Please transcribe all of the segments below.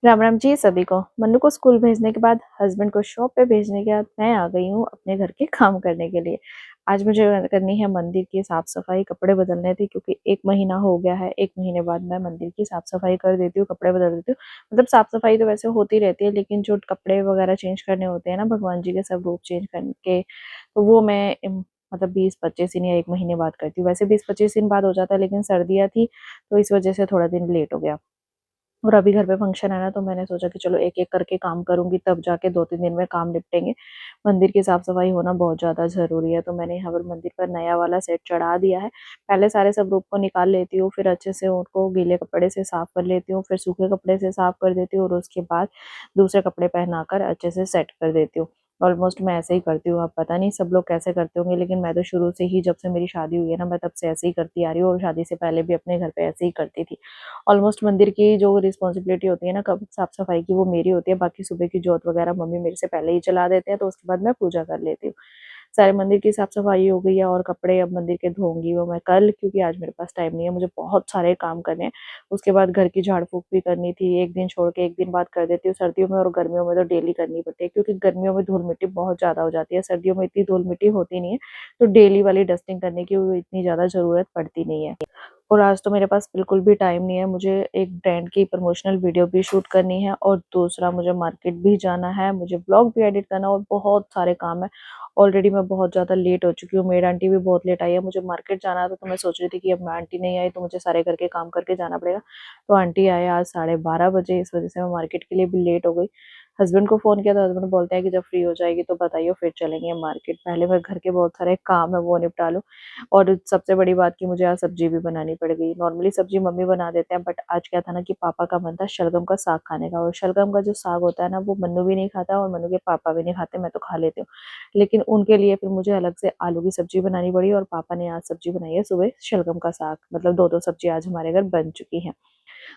राम राम जी सभी को। मन्नू को स्कूल भेजने के बाद, हस्बैंड को शॉप पे भेजने के बाद मैं आ गई हूँ अपने घर के काम करने के लिए। आज मुझे करनी है मंदिर की साफ सफाई, कपड़े बदलने थे क्योंकि 1 महीना हो गया है। 1 महीने बाद मैं मंदिर की साफ सफाई कर देती हूँ, कपड़े बदल देती हूँ। मतलब साफ सफाई तो वैसे होती रहती है, लेकिन जो कपड़े वगैरह चेंज करने होते हैं ना, भगवान जी के सब रूप चेंज करके, तो वो मैं मतलब 20-25 दिन या 1 महीने बाद करती हूँ। वैसे 20-25 दिन बाद हो जाता है, लेकिन सर्दियाँ थी तो इस वजह से थोड़ा दिन लेट हो गया। और अभी घर पे फंक्शन है ना, तो मैंने सोचा कि चलो एक एक करके काम करूंगी, तब जाके 2-3 दिन में काम निपटेंगे। मंदिर की साफ सफाई होना बहुत ज्यादा जरूरी है, तो मैंने यहाँ पर मंदिर पर नया वाला सेट चढ़ा दिया है। पहले सारे सब रूप को निकाल लेती हूँ, फिर अच्छे से उनको गीले कपड़े से साफ कर लेती हूँ, फिर सूखे कपड़े से साफ कर देती हूँ, और उसके बाद दूसरे कपड़े पहनाकर अच्छे से सेट कर देती हूँ। ऑलमोस्ट मैं ऐसे ही करती हूँ। अब पता नहीं सब लोग कैसे करते होंगे, लेकिन मैं तो शुरू से ही, जब से मेरी शादी हुई है ना, मैं तब से ऐसे ही करती आ रही हूँ, और शादी से पहले भी अपने घर पे ऐसे ही करती थी। ऑलमोस्ट मंदिर की जो रिस्पॉन्सिबिलिटी होती है ना, कब साफ सफाई की, वो मेरी होती है। बाकी सुबह की जोत वगैरह मम्मी मेरे से पहले ही चला देते हैं, तो उसके बाद मैं पूजा कर लेती हूँ। सारे मंदिर की साफ सफाई हो गई है, और कपड़े अब मंदिर के धोऊंगी वो मैं कल, क्योंकि आज मेरे पास टाइम नहीं है। मुझे बहुत सारे काम करने हैं। उसके बाद घर की झाड़ फूक भी करनी थी। एक दिन छोड़ के एक दिन बाद कर देती हूँ सर्दियों में, और गर्मियों में तो डेली करनी पड़ती है, क्योंकि गर्मियों में धूल मिट्टी बहुत ज्यादा हो जाती है, सर्दियों में इतनी धूल मिट्टी होती नहीं है। तो डेली वाली डस्टिंग करने की वो इतनी ज्यादा जरूरत पड़ती नहीं है। और आज तो मेरे पास बिल्कुल भी टाइम नहीं है। मुझे एक ब्रांड की प्रमोशनल वीडियो भी शूट करनी है, और दूसरा मुझे मार्केट भी जाना है, मुझे ब्लॉग भी एडिट करना है, और बहुत सारे काम है। ऑलरेडी मैं बहुत ज़्यादा लेट हो चुकी हूँ। मेड आंटी भी बहुत लेट आई है। मुझे मार्केट जाना था, तो मैं सोच रही थी कि अब मैं आंटी नहीं आई तो मुझे सारे घर के काम करके जाना पड़ेगा। तो आंटी आए आज 12:30 बजे, इस वजह से मैं मार्केट के लिए भी लेट हो गई। हस्बैंड को फ़ोन किया तो हस्बैंड बोलते हैं कि जब फ्री हो जाएगी तो बताइए, फिर चलेंगे मार्केट। पहले मैं घर के बहुत सारे काम है वो निपटा लूँ। और सबसे बड़ी बात कि मुझे आज सब्जी भी बनानी पड़ गई। नॉर्मली सब्जी मम्मी बना देते हैं, बट आज क्या था ना कि पापा का मन था शलगम का साग खाने का, और शलगम का जो साग होता है ना, वो मन्नू भी नहीं खाता और मन्नू के पापा भी नहीं खाते, मैं तो खा लेती हूँ। लेकिन उनके लिए फिर मुझे अलग से आलू की सब्जी बनानी पड़ी, और पापा ने आज सब्जी बनाई है सुबह शलगम का साग। मतलब दो दो सब्जी आज हमारे घर बन चुकी हैं।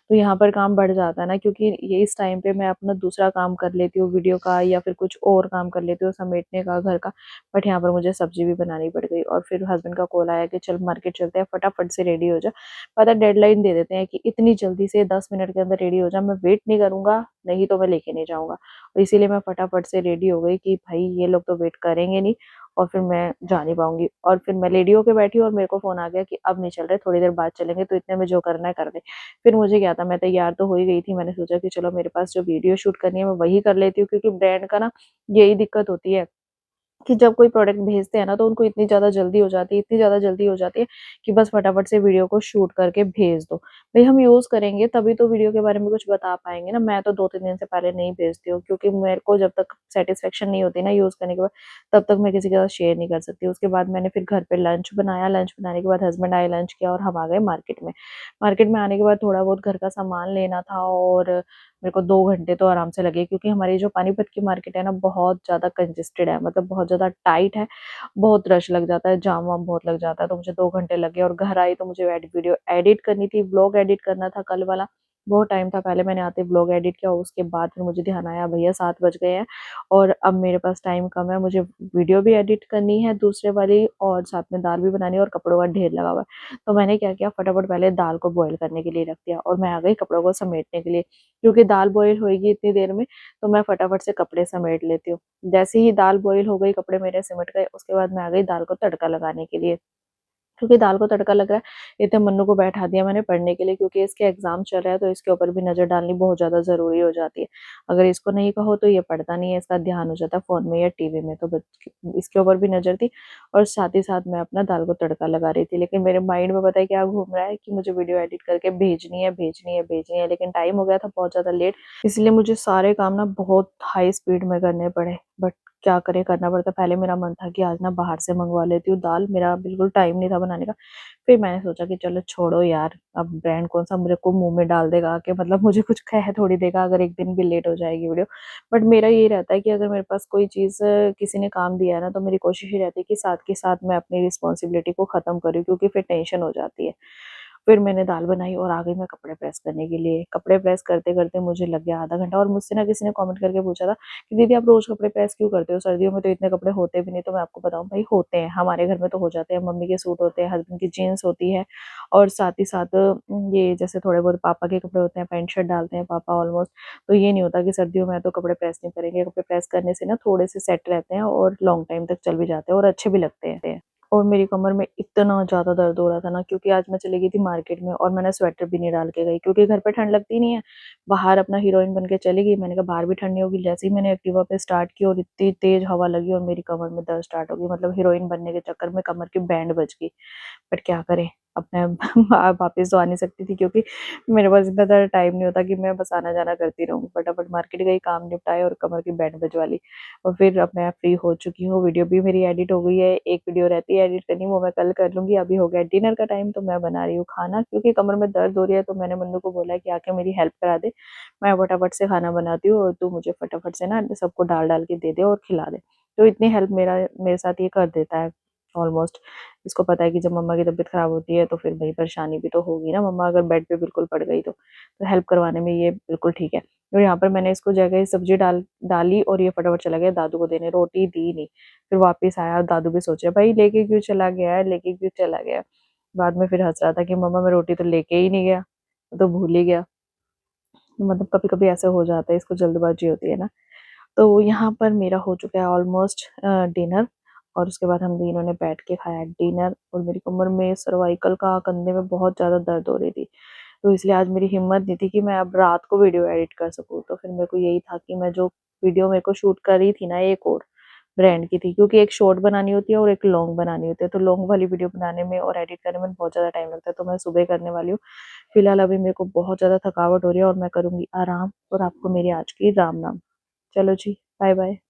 तो यहाँ पर काम बढ़ जाता है ना, क्योंकि ये इस टाइम पे मैं अपना दूसरा काम कर लेती हूँ वीडियो का, या फिर कुछ और काम कर लेती हूँ समेटने का घर का। बट यहाँ पर मुझे सब्जी भी बनानी पड़ गई, और फिर हस्बैंड का कॉल आया कि चल मार्केट चलते हैं, फटाफट से रेडी हो जा। पता डेडलाइन दे देते हैं कि इतनी जल्दी से 10 मिनट के अंदर रेडी हो जा, मैं वेट नहीं करूंगा, नहीं तो मैं लेके नहीं जाऊंगा। और इसीलिए मैं फटाफट से रेडी हो गई कि भाई ये लोग तो वेट करेंगे नहीं, और फिर मैं जा नहीं पाऊंगी। और फिर मैं रेडी होके बैठी, और मेरे को फोन आ गया कि अब नहीं चल रहे, थोड़ी देर बाद चलेंगे, तो इतने में जो करना है कर ले। फिर मुझे क्या था, मैं तैयार तो हो ही गई थी। मैंने सोचा कि चलो मेरे पास जो वीडियो शूट करनी है मैं वही कर लेती हूँ, क्योंकि ब्रांड का ना यही दिक्कत होती है कि जब कोई प्रोडक्ट भेजते हैं ना, तो उनको इतनी ज़्यादा जल्दी हो जाती है, इतनी ज़्यादा जल्दी हो जाती है कि बस फटाफट से वीडियो को शूट करके भेज दो। भई हम यूज़ करेंगे तभी तो वीडियो के बारे में कुछ बता पाएँगे ना। मैं तो 2-3 दिन से पहले नहीं भेजती हूँ, क्योंकि मेरे को जब तक सैटिस्फैक्शन नहीं होती ना यूज़ करने के बाद, तब तक मैं किसी के साथ शेयर नहीं कर सकती। उसके बाद मैंने फिर घर पे लंच बनाया, लंच बनाने के बाद हस्बैंड आए, लंच किया, और हम आ गए मार्केट में। मार्केट में आने के बाद थोड़ा बहुत घर का सामान लेना था, और मेरे को 2 घंटे तो आराम से लगे, क्योंकि हमारी जो पानीपत की मार्केट है ना, बहुत ज़्यादा कंजेस्टेड है, मतलब बहुत ज़्यादा टाइट है। बहुत रश लग जाता है, जाम वाम बहुत लग जाता है, तो मुझे 2 घंटे लगे। और घर आई तो मुझे वीडियो एडिट करनी थी, ब्लॉग एडिट करना था कल वाला। बहुत टाइम था, पहले मैंने आते ब्लॉग एडिट किया, उसके बाद फिर मुझे ध्यान आया भैया 7 बज गए हैं, और अब मेरे पास टाइम कम है, मुझे वीडियो भी एडिट करनी है दूसरे वाली, और साथ में दाल भी बनानी है, और कपड़ों का ढेर लगा हुआ है। तो मैंने क्या किया, फटाफट पहले दाल को बॉईल करने के लिए रख दिया, और मैं आ गई कपड़ों को समेटने के लिए, क्योंकि दाल बॉईल होएगी इतनी देर में, तो मैं फटाफट से कपड़े समेट लेती हूँ। जैसे ही दाल बॉईल हो गई, कपड़े मेरे सिमट गए, उसके बाद मैं आ गई दाल को तड़का लगाने के लिए। क्योंकि दाल को तड़का लग रहा है, इतने मन्नू को बैठा दिया मैंने पढ़ने के लिए, क्योंकि इसके एग्जाम चल रहा है, तो इसके ऊपर भी नजर डालनी बहुत ज्यादा जरूरी हो जाती है। अगर इसको नहीं कहो तो ये पढ़ता नहीं है, इसका ध्यान हो जाता है फोन में या टीवी में, तो इसके ऊपर भी नजर थी। और साथ ही साथ मैं अपना दाल को तड़का लगा रही थी, लेकिन मेरे माइंड में पता है क्या घूम रहा है कि मुझे वीडियो एडिट करके भेजनी है, भेजनी है, भेजनी है, लेकिन टाइम हो गया था बहुत ज्यादा लेट। इसलिए मुझे सारे काम ना बहुत हाई स्पीड में करने पड़े। बट क्या करे, करना पड़ता। पहले मेरा मन था कि आज ना बाहर से मंगवा लेती हूँ दाल, मेरा बिल्कुल टाइम नहीं था बनाने का। फिर मैंने सोचा कि चलो छोड़ो यार, अब ब्रांड कौन सा मेरे को मुंह में डाल देगा कि मतलब मुझे कुछ कह थोड़ी देगा अगर एक दिन भी लेट हो जाएगी वीडियो। बट मेरा यही रहता है कि अगर मेरे पास कोई चीज़ किसी ने काम दिया है ना, तो मेरी कोशिश ही रहती है कि साथ के साथ मैं अपनी रिस्पॉन्सिबिलिटी को ख़त्म करूँ, क्योंकि फिर टेंशन हो जाती है। फिर मैंने दाल बनाई और आ गई मैं कपड़े प्रेस करने के लिए। कपड़े प्रेस करते-करते मुझे लग गया आधा घंटा और मुझसे ना किसी ने कमेंट करके पूछा था कि दीदी आप रोज़ कपड़े प्रेस क्यों करते हो? सर्दियों में तो इतने कपड़े होते भी नहीं। तो मैं आपको बताऊँ भाई होते हैं, हमारे घर में तो हो जाते हैं। मम्मी के सूट होते हैं, हस्बैंड की जीन्स होती है और साथ ही साथ ये जैसे थोड़े बहुत पापा के कपड़े होते हैं, पैंट शर्ट डालते हैं पापा ऑलमोस्ट। तो ये नहीं होता कि सर्दियों में तो कपड़े प्रेस नहीं करेंगे। कपड़े प्रेस करने से ना थोड़े से सेट रहते हैं और लॉन्ग टाइम तक चल भी जाते हैं और अच्छे भी लगते हैं। और मेरी कमर में इतना ज़्यादा दर्द हो रहा था ना, क्योंकि आज मैं चली गई थी मार्केट में और मैंने स्वेटर भी नहीं डाल के गई क्योंकि घर पे ठंड लगती नहीं है। बाहर अपना हीरोइन बन के चली गई। मैंने कहा बाहर भी ठंड नहीं होगी। जैसे ही मैंने एक्टिवा पे स्टार्ट की और इतनी तेज़ हवा लगी और मेरी कमर में दर्द स्टार्ट हो गई। मतलब हीरोइन बनने के चक्कर में कमर की बैंड बज गई। बट क्या करें, अब मैं वापस तो आ नहीं सकती थी क्योंकि मेरे पास इतना ज़्यादा टाइम नहीं होता कि मैं बस आना-जाना करती रहूँ। फटाफट मार्केट गई, काम निपटाए और कमर की बैंड बजवा ली। और फिर अब मैं फ्री हो चुकी हूँ, वीडियो भी मेरी एडिट हो गई है। एक वीडियो रहती है एडिट करनी, वो मैं कल कर लूँगी। अभी हो गया डिनर का टाइम, तो मैं बना रही हूँ खाना क्योंकि कमर में दर्द हो रही है। तो मैंने मन्नू को बोला है कि आके मेरी हेल्प करा दे। मैं फटाफट से खाना बनाती हूँ और तू मुझे फटाफट से ना सबको डाल-डाल के दे दे और खिला दे। तो इतनी हेल्प मेरे साथ ये कर देता है ऑलमोस्ट। इसको पता है कि जब मम्मा की तबीयत खराब होती है तो फिर वही परेशानी भी तो होगी ना, मम्मा अगर बेड पे बिल्कुल पड़ गई तो हेल्प करवाने में ये बिल्कुल ठीक है। और यहाँ पर मैंने इसको जगह सब्जी डाली और ये फटाफट चला गया दादू को देने, रोटी दी नहीं। फिर वापस आया और दादू भी सोच रहे भाई लेके क्यों चला गया है, लेके क्यों चला गया। बाद में फिर हंस रहा था कि मम्मा मैं रोटी तो लेके ही नहीं गया, मैं तो भूल ही गया। मतलब कभी कभी ऐसे हो जाता है, इसको जल्दबाजी होती है ना। तो यहाँ पर मेरा हो चुका है ऑलमोस्ट डिनर और उसके बाद हम तीनों ने बैठ के खाया डिनर। और मेरी कमर में सर्वाइकल का कंधे में बहुत ज़्यादा दर्द हो रही थी। तो इसलिए आज मेरी हिम्मत नहीं थी कि मैं अब रात को वीडियो एडिट कर सकूँ। तो फिर मेरे को यही था कि मैं जो वीडियो मेरे को शूट करी थी ना एक और ब्रांड की थी, क्योंकि एक शॉर्ट बनानी होती है और एक लॉन्ग बनानी होती है। तो लॉन्ग वाली वीडियो बनाने में और एडिट करने में बहुत ज़्यादा टाइम लगता है, तो मैं सुबह करने वाली हूँ। फिलहाल अभी मेरे को बहुत ज़्यादा थकावट हो रही है और मैं करूँगी आराम और आपको मेरी आज की राम नाम। चलो जी, बाय बाय।